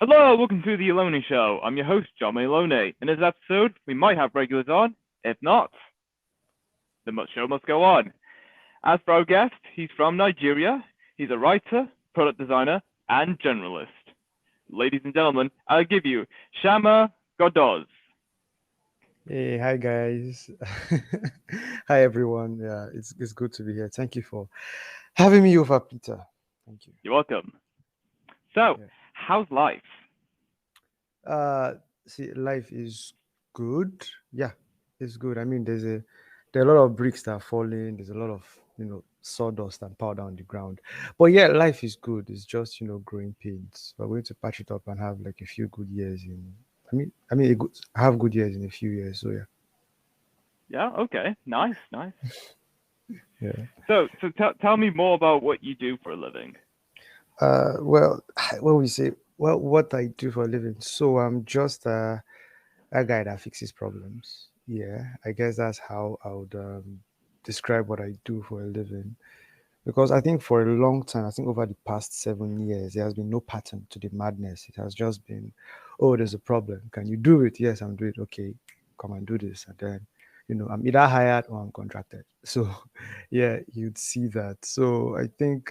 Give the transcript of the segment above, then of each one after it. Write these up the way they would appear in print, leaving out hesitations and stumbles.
Hello, welcome to the Alone Show. I'm your host, John Malone. In this episode, we might have regulars on. If not, the show must go on. As for our guest, he's from Nigeria. He's a writer, product designer, and generalist. Ladies and gentlemen, I'll give you Shammah Godoz. Hey, hi guys. Hi everyone. Yeah, it's good to be here. Thank you for having me over, Peter. Thank you. You're welcome. So, Yeah. how's life? Uh, See, life is good. Yeah, it's good. I mean, there are a lot of bricks that are falling. There's a lot of sawdust and powder on the ground. But yeah, life is good. It's just growing pains. We're going to patch it up and have like a few good years in. I mean, have good years in a few years. So yeah. Yeah, okay. Nice, nice. Yeah. So tell me more about what you do for a living. Well, what we say, well, what I do for a living. So I'm just a guy that fixes problems. Yeah, I guess that's how I would describe what I do for a living. Because I think for a long time, I think over the past 7 years, there has been no pattern to the madness. It has just been, oh, there's a problem. Can you do it? Yes, I'm doing it. Okay, come and do this. And then, I'm either hired or I'm contracted. So, yeah, you'd see that. So I think.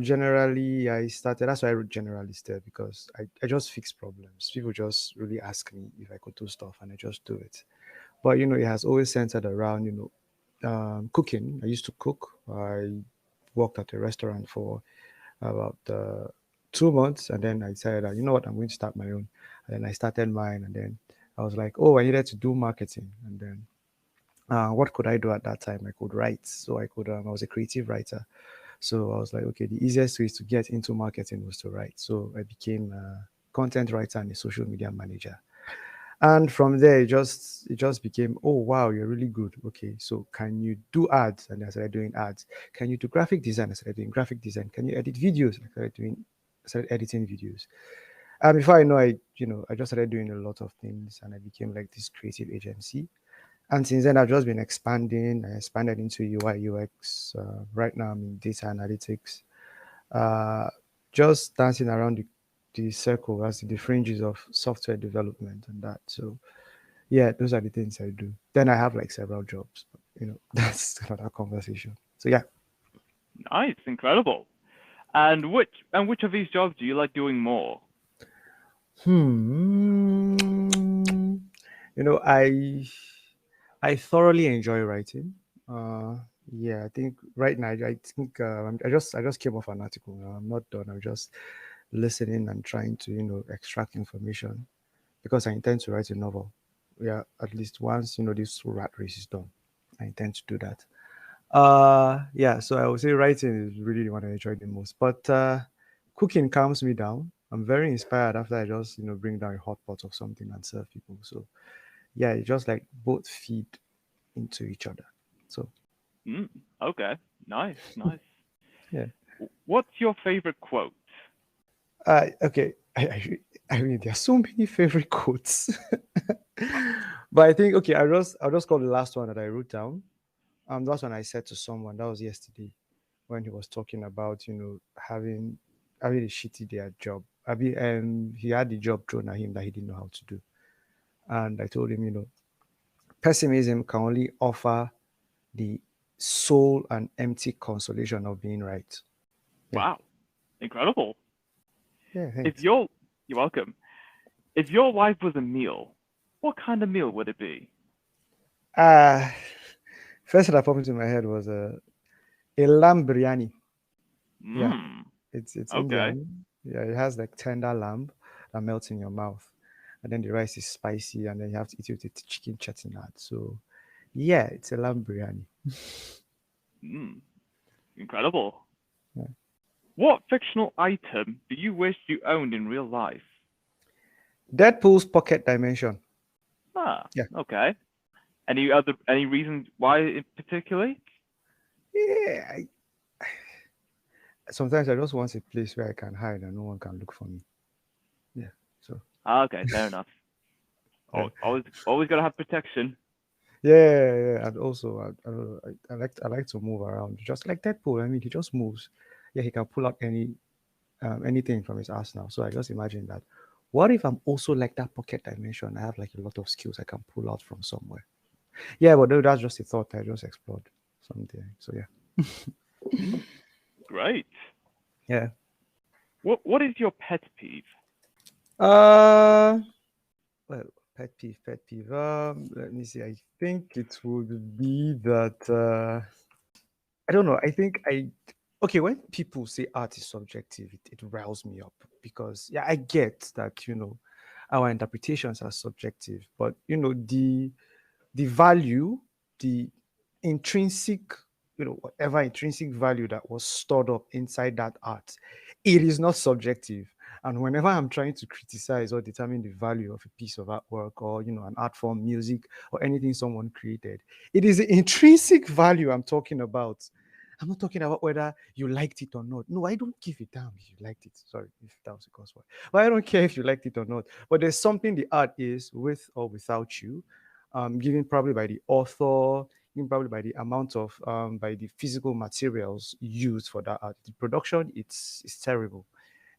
Generally, I started. That's why I wrote generalist there because I just fix problems. People just really ask me if I could do stuff, and I just do it. But it has always centered around cooking. I used to cook. I worked at a restaurant for about 2 months, and then I decided that I'm going to start my own. And then I started mine, and then I was like, oh, I needed to do marketing, and then what could I do at that time? I could write, so I could. I was a creative writer, so I was like, okay, the easiest way to get into marketing was to write. So I became a content writer and a social media manager. And from there, it just became, oh wow, you're really good. Okay, so can you do ads? And I started doing ads. Can you do graphic design? I started doing graphic design. Can you edit videos? I started editing videos. And before I know, I just started doing a lot of things, and I became like this creative agency. And since then, I've just been expanding. I expanded into UI UX. Right now, I'm in data analytics. Uh, just dancing around the circle as the fringes of software development and that. So, yeah, those are the things I do. Then I have like several jobs. But, that's another conversation. So, yeah. Nice, incredible. And which of these jobs do you like doing more? Hmm. You know, I thoroughly enjoy writing. Uh, yeah, I think right now I think I just came off an article. I'm not done. I'm just listening and trying to extract information because I intend to write a novel. Yeah, at least once this rat race is done, I intend to do that. Yeah, so I would say writing is really the one I enjoy the most. But cooking calms me down. I'm very inspired after I just bring down a hot pot of something and serve people. So yeah, it's just like both feed into each other. So Mm, okay, nice, nice. yeah. What's your favorite quote? Okay. I mean, there are so many favorite quotes, but I think okay. I'll just call the last one that I wrote down. That's one I said to someone. That was yesterday when he was talking about having a shitty day at job. I mean, he had the job thrown at him that he didn't know how to do, and I told him, pessimism can only offer the soul and empty consolation of being right. Yeah. Wow, incredible. Yeah. If Thanks. your You're welcome. If your life was a meal, what kind of meal would it be? Uh First thing that popped into my head was a lamb biryani. Yeah, Mmm. it's Okay. Indian. Yeah, it has like tender lamb that melts in your mouth, and then the rice is spicy, and then you have to eat it with chicken chettinad. So, yeah, it's a lamb biryani. Mmm. Incredible. Yeah. What fictional item do you wish you owned in real life? Deadpool's pocket dimension. Ah. Yeah, Okay. Any reasons why in particularly? yeah. Sometimes I just want a place where I can hide and no one can look for me. Yeah. So, Ah, okay. Fair enough. yeah. Always gotta have protection. Yeah. And also, I like to move around, just like Deadpool. I mean, he just moves. Yeah, he can pull out any. anything from his arsenal. So I just imagine that. What if I'm also like that pocket dimension? I have like a lot of skills I can pull out from somewhere. Yeah, but that's just a thought I just explored something. So yeah, Hmm, great. yeah. What is your pet peeve? Uh, well, pet peeve. Let me see. I think it would be that. I don't know. I think I okay when people say art is subjective, it riles me up because yeah, I get that our interpretations are subjective, but the value, the intrinsic, whatever intrinsic value that was stored up inside that art, it is not subjective. And whenever I'm trying to criticize or determine the value of a piece of artwork or an art form, music, or anything someone created, it is the intrinsic value I'm talking about. I'm not talking about whether you liked it or not. No, I don't give a damn if you liked it. Sorry if that was a curse word. But I don't care if you liked it or not. But there's something the art is with or without you, given probably by the author, given probably by the amount of by the physical materials used for that art. The production, it's terrible.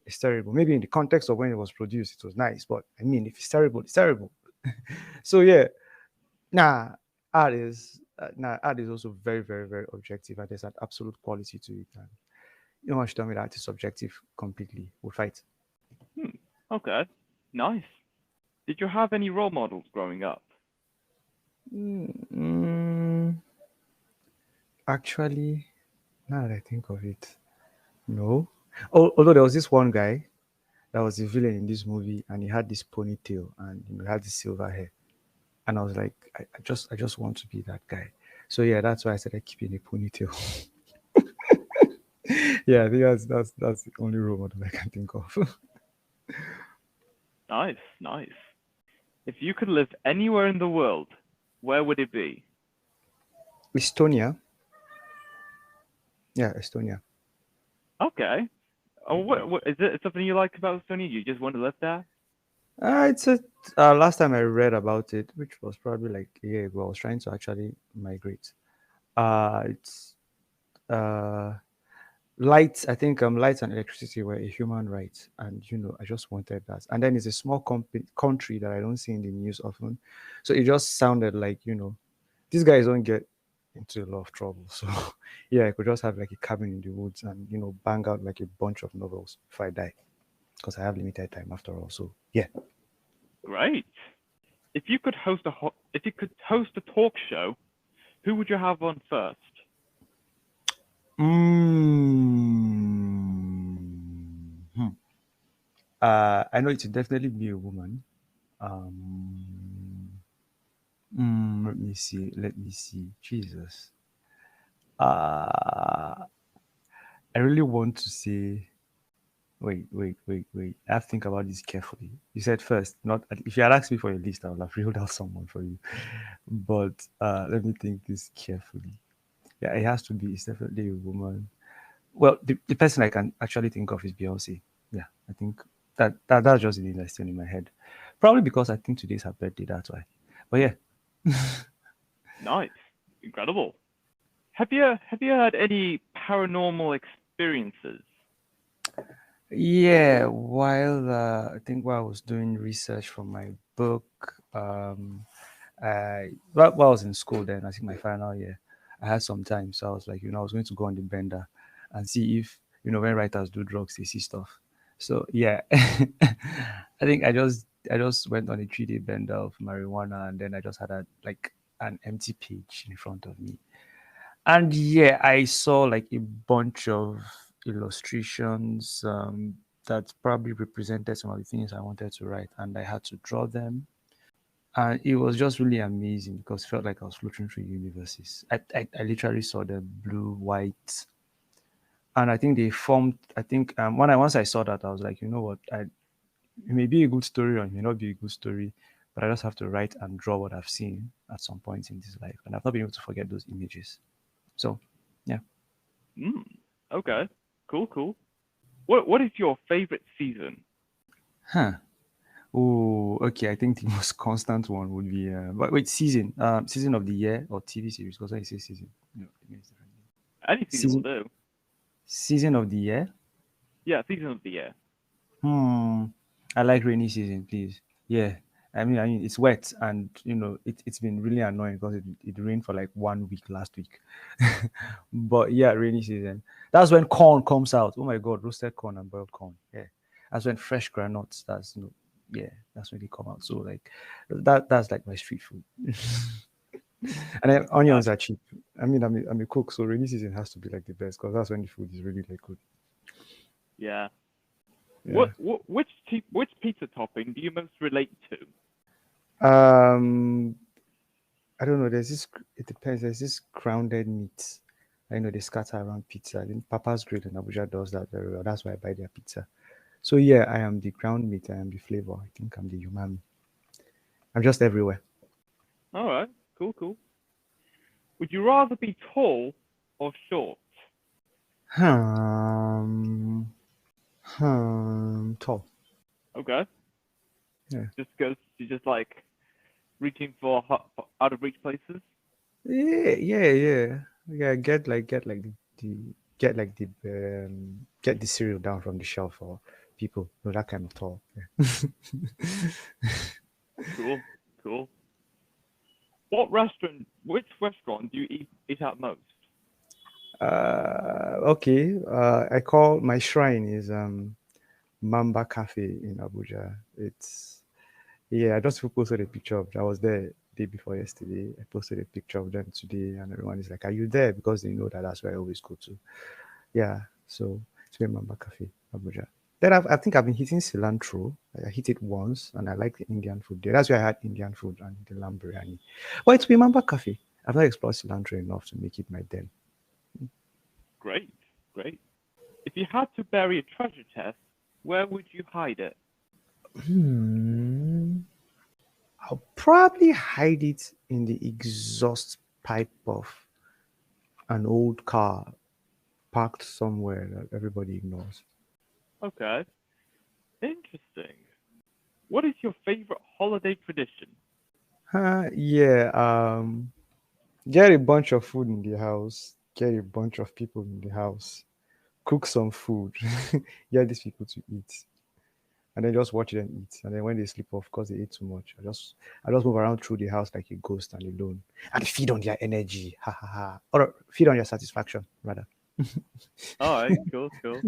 It's terrible. Maybe in the context of when it was produced, it was nice. But I mean, if it's terrible, it's terrible. So yeah, nah, art is also very, very, very objective, and there's an absolute quality to it. And you don't want to tell me that it's subjective completely. We'll fight. Hmm, okay, nice. Did you have any role models growing up? Mm, actually, now that I think of it, no. Although there was this one guy that was the villain in this movie, and he had this ponytail and he had this silver hair, and I was like, I just want to be that guy. So yeah, that's why I started keeping a ponytail. Yeah, I think that's the only role model I can think of. Nice, nice. If you could live anywhere in the world, where would it be? Estonia, yeah, Estonia. Okay. Oh, what is it? Something you like about Estonia? You just want to live there? It's a last time I read about it, which was probably like a year ago. I was trying to actually migrate. It's uh lights. I think lights and electricity were a human right, and I just wanted that. And then it's a small country that I don't see in the news often, so it just sounded like these guys don't get into a lot of trouble. So yeah, I could just have like a cabin in the woods and bang out like a bunch of novels if I die, because I have limited time after all. So yeah. Great. If you could host a talk show, who would you have on first? Hmm. I know it will definitely be a woman. Um, Let me see. Let me see. Jesus. Uh, I really want to say. Wait. I have to think about this carefully. You said first, not if you had asked me for a list, I would have ruled out someone for you. But let me think this carefully. Yeah, it has to be. It's definitely a woman. Well, the person I can actually think of is Beyonce. Yeah, I think that's just the name that's still in my head. Probably because I think today's her birthday. That's why. But yeah, Nice. Incredible. Have you had any paranormal experiences? yeah. While I was doing research for my book, while I was in school then, I think my final year, I had some time, so I was like, I was going to go on the bender and see if when writers do drugs, they see stuff. So yeah, I just went on a 3 day bender of marijuana, and then I just had like an empty page in front of me. And yeah, I saw like a bunch of illustrations that probably represented some of the things I wanted to write, and I had to draw them. And it was just really amazing because it felt like I was floating through universes. I literally saw the blue, white, and I think they formed. I think once I saw that, I was like, you know what, it may be a good story or it may not be a good story, but I just have to write and draw what I've seen at some point in this life, and I've not been able to forget those images. So, yeah. Hmm. Okay. Cool, cool. What is your favorite season? Huh. Oh, okay. I think the most constant one would be, but wait, season, season of the year or TV series? Because I say season, it means different. Any season will Season, do. season of the year. Yeah, season of the year. I like rainy season, please. Yeah. I mean, it's wet, and it's been really annoying because it rained for like 1 week last week. But yeah, rainy season. That's when corn comes out. Oh my god, roasted corn and boiled corn. Yeah. That's when fresh granuts. Yeah, that's when they come out. So like that's like my street food. And then Uh, onions are cheap. I'm a cook, so rainy season has to be like the best because that's when the food is really like good. yeah. Yeah. Which pizza topping do you most relate to? Um, I don't know. It depends. There's this grounded meat. I know they scatter around pizza. I think Papa's Grill in Abuja does that very well. That's why I buy their pizza. So yeah, I am the ground meat. I am the flavor. I think I'm the umami. I'm just everywhere. All right, cool, cool. Would you rather be tall or short? Tall. Okay, Yeah. just goes to just like reaching for out of reach places. Yeah. Get the cereal down from the shelf for people. No, that kind of tall. Yeah. Cool, cool. Which restaurant do you eat at most? Okay. I call my shrine is Mamba Cafe in Abuja. I just posted a picture of I was there day before yesterday. I posted a picture of them today, and everyone is like, "Are you there?" Because they know that that's where I always go to. Yeah, so it's been Mamba Cafe, Abuja. Then I think I've been hitting cilantro. I hit it once, and I like the Indian food there. That's where I had Indian food and the lamb biryani. But it's been Mamba Cafe. I've not explored cilantro enough to make it my den. Great, great. If you had to bury a treasure chest, where would you hide it? Hmm. I'll probably hide it in the exhaust pipe of an old car parked somewhere that everybody ignores. Okay, interesting. What is your favorite holiday tradition? Yeah. Get a bunch of food in the house. Get a bunch of people in the house. Cook some food. Get these people to eat, and then just watch them eat. And then when they sleep off because they ate too much, I just move around through the house like a ghost and alone, and feed on their energy. Ha ha ha. Or feed on your satisfaction, rather. All right, cool, cool.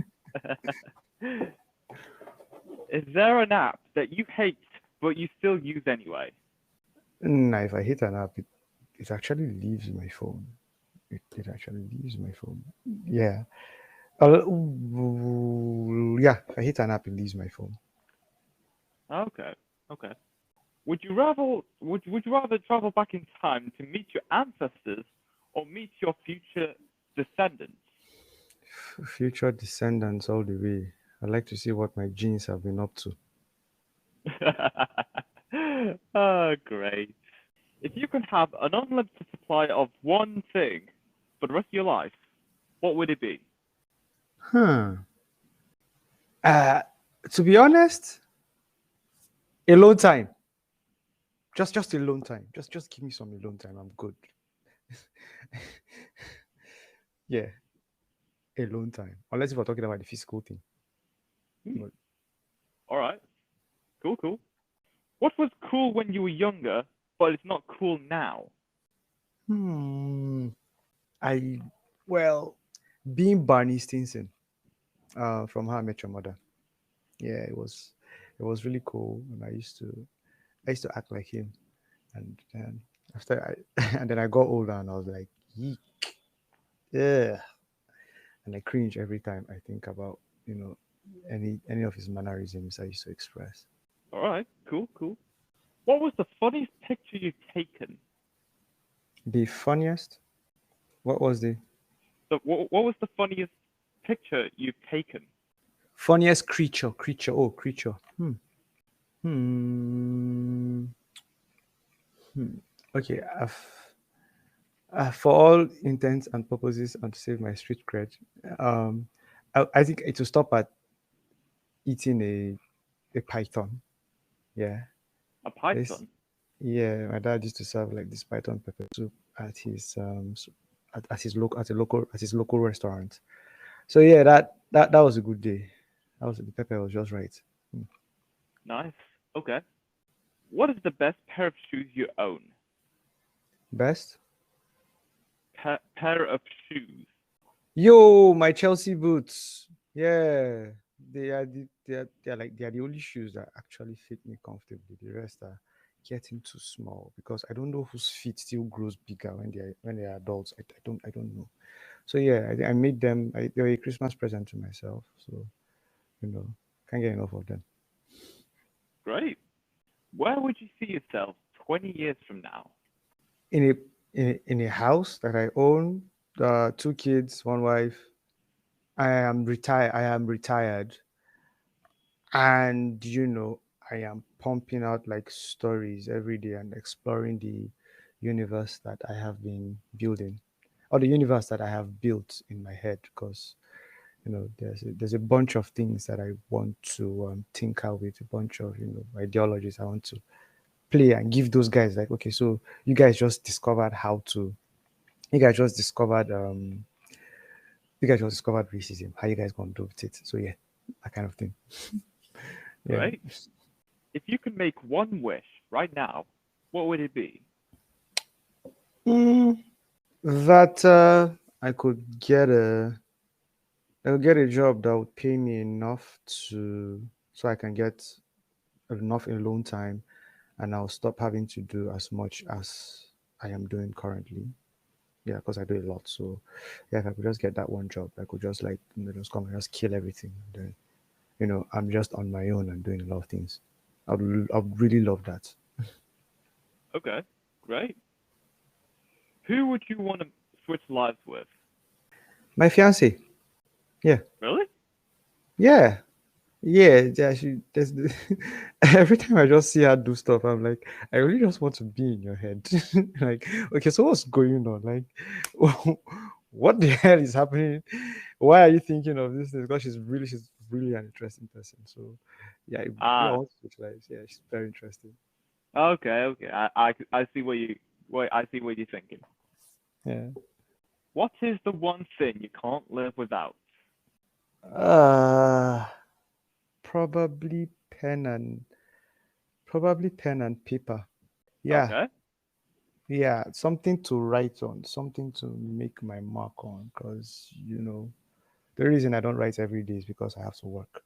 Is there an app that you hate but you still use anyway? Now, if I hit an app, it actually leaves my phone. It actually leaves my phone. Yeah. Yeah. If I hit an app, it leaves my phone. Okay, okay. Would you rather travel back in time to meet your ancestors or meet your future descendants? Future descendants all the way. I'd like to see what my genes have been up to. Oh, great. If you could have an unlimited supply of one thing for the rest of your life, what would it be? Huh. Uh, to be honest, alone time. Just alone time. Just give me some alone time. I'm good. Yeah, alone time. Unless if we're talking about the physical thing. Hmm. But, All right. Cool, cool. What was cool when you were younger, but it's not cool now? hmm. I well, being Barney Stinson, from How I Met Your Mother. Yeah, it was really cool, and I used to act like him, and after I and then I got older, and I was like, yeek, yeah, and I cringe every time I think about you know any of his mannerisms I used to express. All right. Cool, cool. What was the funniest picture you've taken? The funniest, what was the What was the funniest picture you've taken? funniest creature? Oh, creature. Hmm. Okay, for all intents and purposes, and to save my street cred, um, I think it will stop at eating a python. Yeah, A this. python. Yeah, my dad used to serve like this python pepper soup at his local restaurant. So yeah, that was a good day. That was the pepper was just right. Mm. Nice. Okay. What is the best pair of shoes you own? Best? Pair of shoes. Yo, my Chelsea boots. Yeah, they are the only shoes that actually fit me comfortably. The rest are getting too small because I don't know whose feet still grows bigger when they are adults. I don't know. So yeah, I made them. They were a Christmas present to myself. So you know, can't get enough of them. Great. Where would you see yourself 20 years from now? In a house that I own, two kids, one wife. I am retired. I am retired, and I am pumping out like stories every day and exploring the universe that I have been building, or the universe that I have built in my head. Because there's a bunch of things that I want to tinker with, a bunch of ideologies I want to play and give those guys, like, okay, so you guys just discovered how to you guys just discovered um you guys just discovered racism. How you guys gonna do with it? So yeah, that kind of thing. Yeah. Great. If you could make one wish right now, what would it be? Mm, that I could get a job that would pay me enough so I can get enough in alone time, and I'll stop having to do as much as I am doing currently. Yeah, because I do a lot. So yeah, if I could just get that one job, I could just like just come and just kill everything. And then I'm just on my own and doing a lot of things. I'd really love that. Okay. Great. Who would you want to switch lives with? My fiance. Yeah. Really? Yeah. Yeah, yeah, every time I just see her do stuff, I'm like, I really just want to be in your head. Like, okay, so what's going on? Like, what the hell is happening? Why are you thinking of this thing? Because she's really an interesting person. So, yeah, I Ah, want to switch lives. Yeah, she's very interesting. okay, okay. I see I see what you're thinking. Yeah. What is the one thing you can't live without? Uh, probably pen and paper. Yeah, Okay. yeah, something to write on, something to make my mark on, because the reason I don't write every day is because I have to work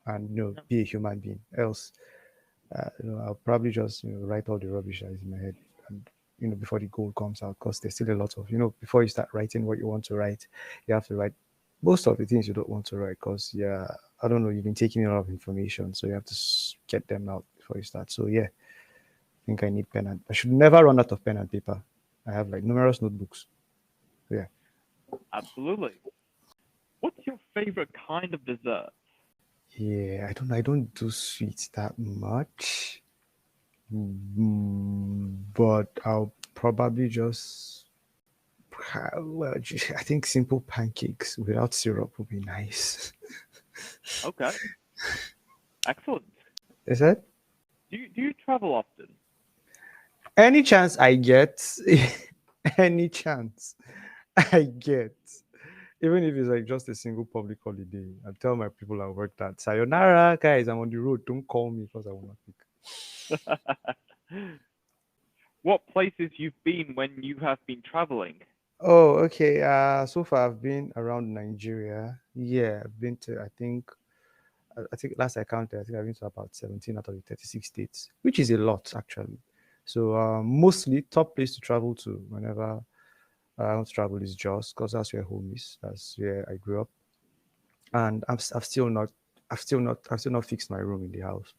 and be a human being. Else, I'll probably just write all the rubbish that is in my head, and before the goal comes out, because there's still a lot of before you start writing what you want to write, you have to write most of the things you don't want to write, because yeah, I don't know, you've been taking a lot of information, so you have to get them out before you start. So yeah, I think I need pen and I should never run out of pen and paper. I have like numerous notebooks. So, yeah. Absolutely. What's your favorite kind of dessert? Yeah, I don't do sweets that much. But I'll probably just well, I think simple pancakes without syrup would be nice. Okay. Excellent. Is that Do you travel often? any chance I get? Any chance I get, even if it's like just a single public holiday, I tell my people I work that sayonara, guys. I'm on the road. Don't call me because I will not pick. What places you've been when you have been traveling? Oh, okay. So far I've been around Nigeria. Yeah, I've been to. I think last I counted, I think I've been to about 17 out of the 36 states, which is a lot actually. So mostly top place to travel to whenever I want to travel is Jos, because that's where home is. That's where I grew up, and I've still not fixed my room in the house.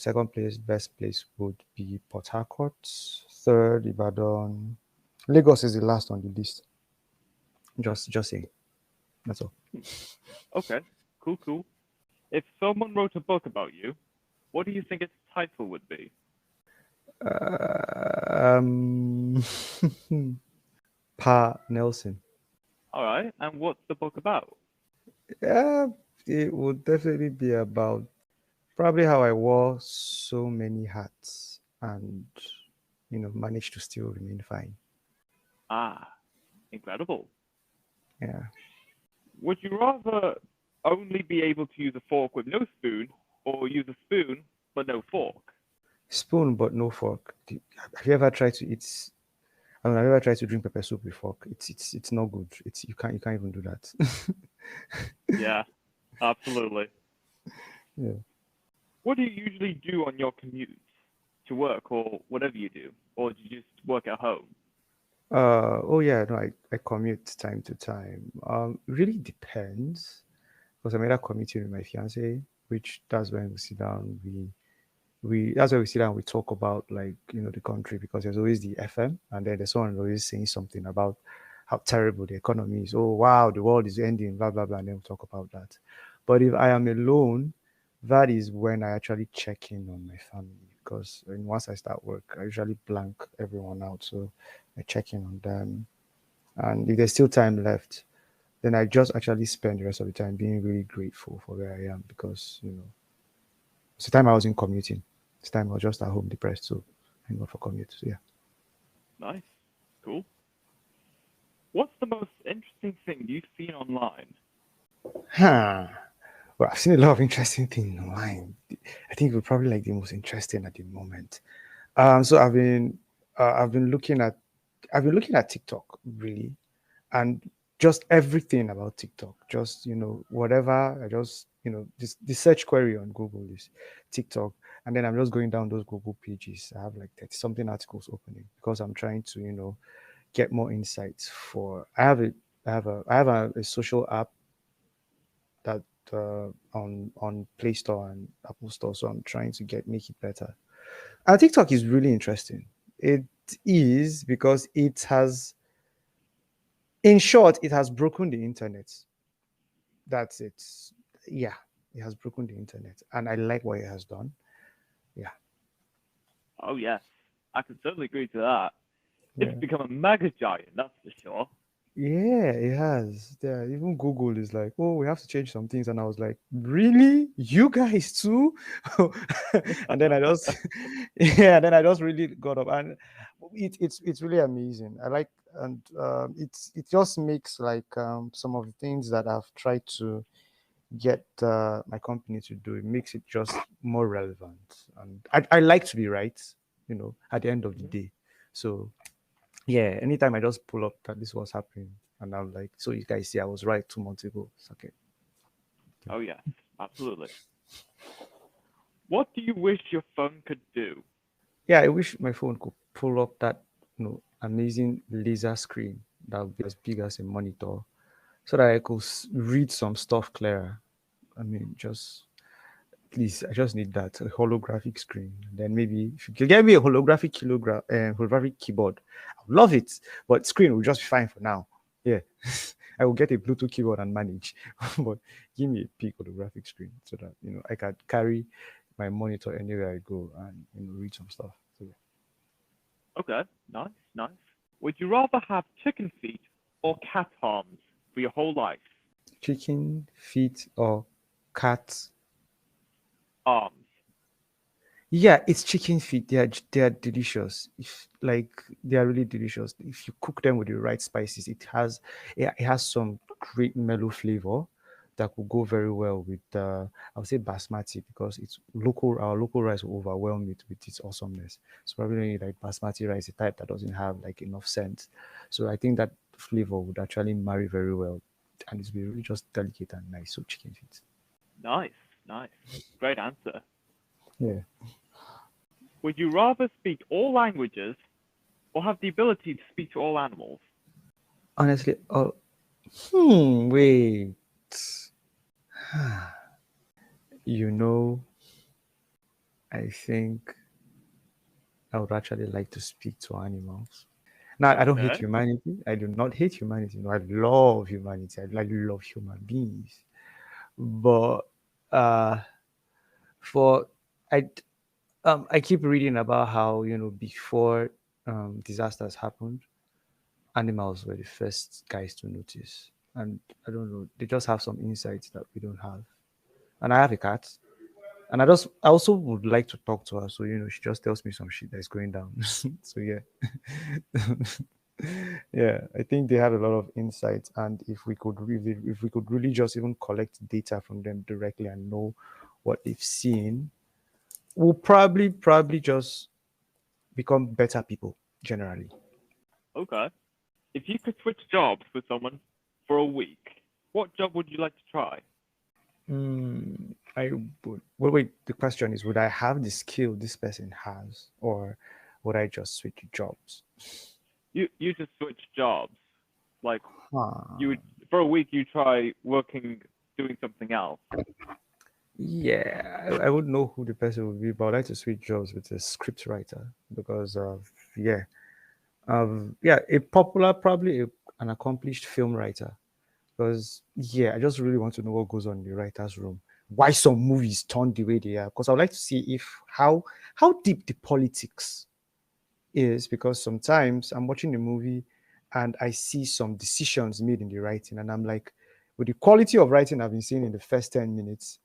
Second place, best place would be Port Harcourt. Third, Ibadan. Lagos is the last on the list. Just saying. That's all. Okay. Cool, cool. If someone wrote a book about you, what do you think its title would be? Um, Pa Nelson. All right. And what's the book about? Yeah, it would definitely be about probably how I wore so many hats and managed to still remain fine. Ah, incredible. Yeah. Would you rather? only be able to use a fork with no spoon, or use a spoon but no fork? Spoon but no fork. Have you ever tried to eat? I mean, have you ever tried to drink pepper soup with fork? It's not good. It's you can't even do that. Yeah, absolutely. Yeah. What do you usually do on your commutes to work or whatever you do? Or do you just work at home? Oh yeah, no, I commute time to time. Really depends because I'm either commuting with my fiance, which that's when we sit down, we that's why we sit down, we talk about like the country because there's always the FM and then there's someone always saying something about how terrible the economy is. Oh wow, the world is ending, blah blah blah, and then we talk about that. But if I am alone, that is when I actually check in on my family because once I start work, I usually blank everyone out. So I check in on them. And if there's still time left, then I just actually spend the rest of the time being really grateful for where I am because it's the time I wasn't commuting. It's the time I was just at home depressed. So thank God for commute. So yeah. Nice. Cool. What's the most interesting thing you've seen online? Huh. Well, I've seen a lot of interesting things online. I think we're probably like the most interesting at the moment. So I've been looking at TikTok really, and just everything about TikTok. Just whatever. I just this the search query on Google is TikTok, and then I'm just going down those Google pages. I have like 30 something articles opening because I'm trying to get more insights for. I have a social app that on Play Store and Apple Store. So I'm trying to get make it better. And TikTok is really interesting. It is because it has, in short, it has broken the internet. That's it. Yeah, it has broken the internet, and I like what it has done. Yeah, Oh, yes. I can certainly agree to that. It's yeah. become a mega giant, that's for sure. Yeah, it has. Yeah, even Google is like, oh, we have to change some things. And I was like, really? You guys too? And then I just, yeah, then I just really got up. And it's really amazing. I like, and it just makes like some of the things that I've tried to get my company to do, it makes it just more relevant. And I like to be right, at the end of the Mhm. day. So yeah, anytime I just pull up that this was happening, and I'm like, so you guys see, I was right 2 months ago. It's okay. Oh, yes, absolutely. What do you wish your phone could do? Yeah, I wish my phone could pull up that amazing laser screen that would be as big as a monitor, so that I could read some stuff clearer. I mean, just please, I just need that a holographic screen. And then maybe if you could get me a holographic keyboard, I would love it. But screen will just be fine for now. Yeah, I will get a Bluetooth keyboard and manage. But give me a big holographic screen so that I can carry my monitor anywhere I go and read some stuff. So yeah. Okay, nice, nice. Would you rather have chicken feet or cat arms for your whole life? Chicken feet or cat. Arms. Yeah, it's chicken feet. They are delicious. If like they are really delicious. If you cook them with the right spices, it has some great mellow flavor that will go very well with I would say basmati because it's local. Our local rice will overwhelm it with its awesomeness. So probably like basmati rice, a type that doesn't have like enough scent. So I think that flavor would actually marry very well, and it's be really just delicate and nice. So chicken feet. Nice, nice. Great answer. Yeah. Would you rather speak all languages or have the ability to speak to all animals? Honestly, oh, wait. You know, I think I would actually like to speak to animals. Now, I don't hate Okay. humanity. I do not hate humanity. No, I love humanity. I like love human beings. But uh, for I keep reading about how before disasters happened, animals were the first guys to notice, and I don't know. They just have some insights that we don't have. And I have a cat. And I also would like to talk to her. So, she just tells me some shit that is going down. So, yeah. Yeah, I think they have a lot of insights, and if we could really just even collect data from them directly and know what they've seen, we'll probably just become better people generally. Okay. If you could switch jobs with someone for a week, what job would you like to try? I would. Well, wait. The question is, would I have the skill this person has, or would I just switch jobs? You just switch jobs. Like you Huh. would for a week you try working doing something else. Yeah, I would know who the person would be, but I'd like to switch jobs with a script writer because yeah, yeah, a popular, probably an accomplished film writer. Because yeah, I just really want to know what goes on in the writers' room. Why some movies turn the way they are? Because I would like to see if how deep the politics is, because sometimes I'm watching a movie and I see some decisions made in the writing, and I'm like, with the quality of writing I've been seeing in the first 10 minutes,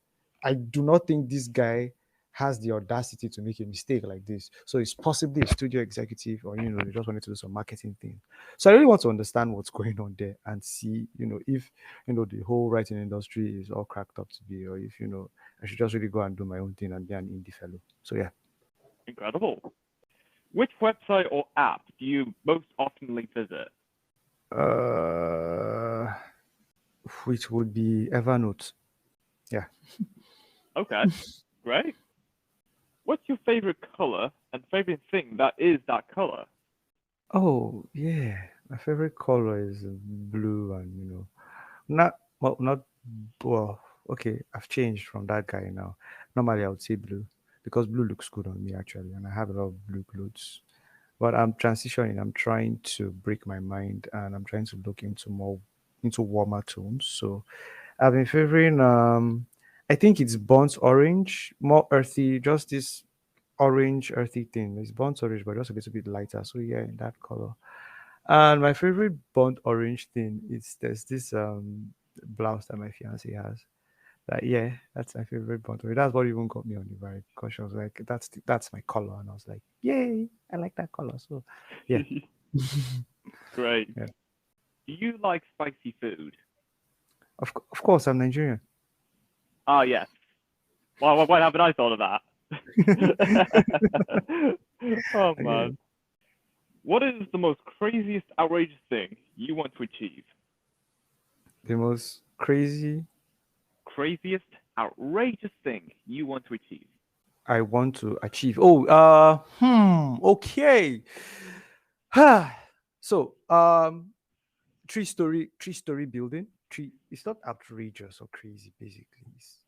I do not think this guy has the audacity to make a mistake like this. So it's possibly a studio executive, or they just wanted to do some marketing thing. So I really want to understand what's going on there and see, if the whole writing industry is all cracked up to be, or if I should just really go and do my own thing and be an indie fellow. So yeah. Incredible. Which website or app do you most oftenly visit? Uh, which would be Evernote. Yeah. Okay, great. What's your favorite color and favorite thing that is that color? Oh, yeah. My favorite color is blue, and not well, not well. Okay, I've changed from that guy now. Normally, I would say blue because blue looks good on me actually, and I have a lot of blue clothes. But I'm transitioning. I'm trying to break my mind, and I'm trying to look into warmer tones. So I've been favoring I think it's burnt orange, more earthy, just this orange earthy thing. It's burnt orange, but just a little bit lighter. So yeah, in that color. And my favorite burnt orange thing is there's this blouse that my fiance has. That yeah, that's my favorite burnt orange. That's what even got me on the vibe, because she was like, that's my color, and I was like, yay, I like that color. So yeah, Great. yeah. Do you like spicy food? Of course, I'm Nigerian. Ah, yes. Well, why haven't I thought of that? Oh man. Okay. What is the most craziest, outrageous thing you want to achieve? The most crazy Craziest, outrageous thing you want to achieve? I want to achieve. Oh, okay. So, three story building. Three. It's not outrageous or crazy. Basically, it's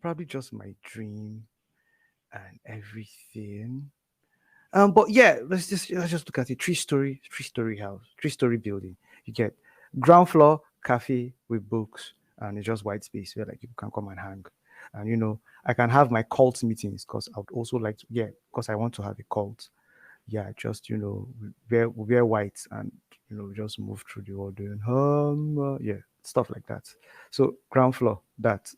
probably just my dream and everything. But yeah, let's just look at it. Three story house, three-story building. You get ground floor cafe with books, and it's just white space where like people can come and hang. And I can have my cult meetings, because I would also like to, yeah, because I want to have a cult. Yeah, just wear white, and just move through the world doing yeah, stuff like that. So ground floor, that.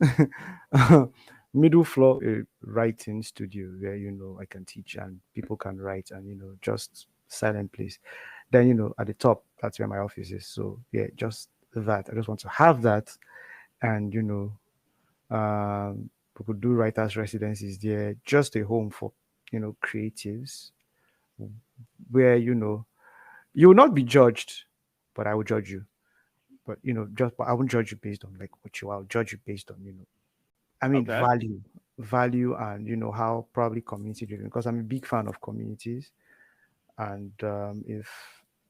Middle floor, a writing studio where I can teach and people can write, and just silent place. Then at the top, that's where my office is. So yeah, just that. I just want to have that, and we could do writers residencies there, just a home for creatives, where you will not be judged, but I will judge you. But but I won't judge you based on like what you are. I'll judge you based on I mean, Okay. value, and how probably community driven. Because I'm a big fan of communities, and if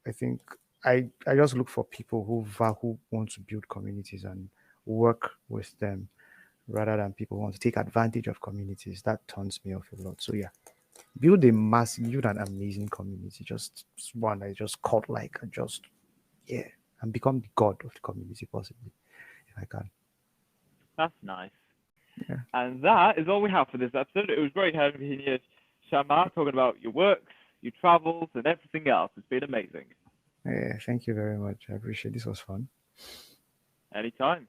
I think I just look for people who want to build communities and work with them, rather than people who want to take advantage of communities. That turns me off a lot. So yeah, build an amazing community, just one that is just cult like, and just yeah, and become the god of the community possibly, if I can. That's nice. Yeah. And that is all we have for this episode. It was great having you here, Shammah, talking about your works, your travels, and everything else. It's been amazing. Yeah, thank you very much. I appreciate this was fun. Anytime.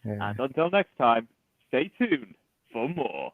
Yeah. And until next time, stay tuned for more.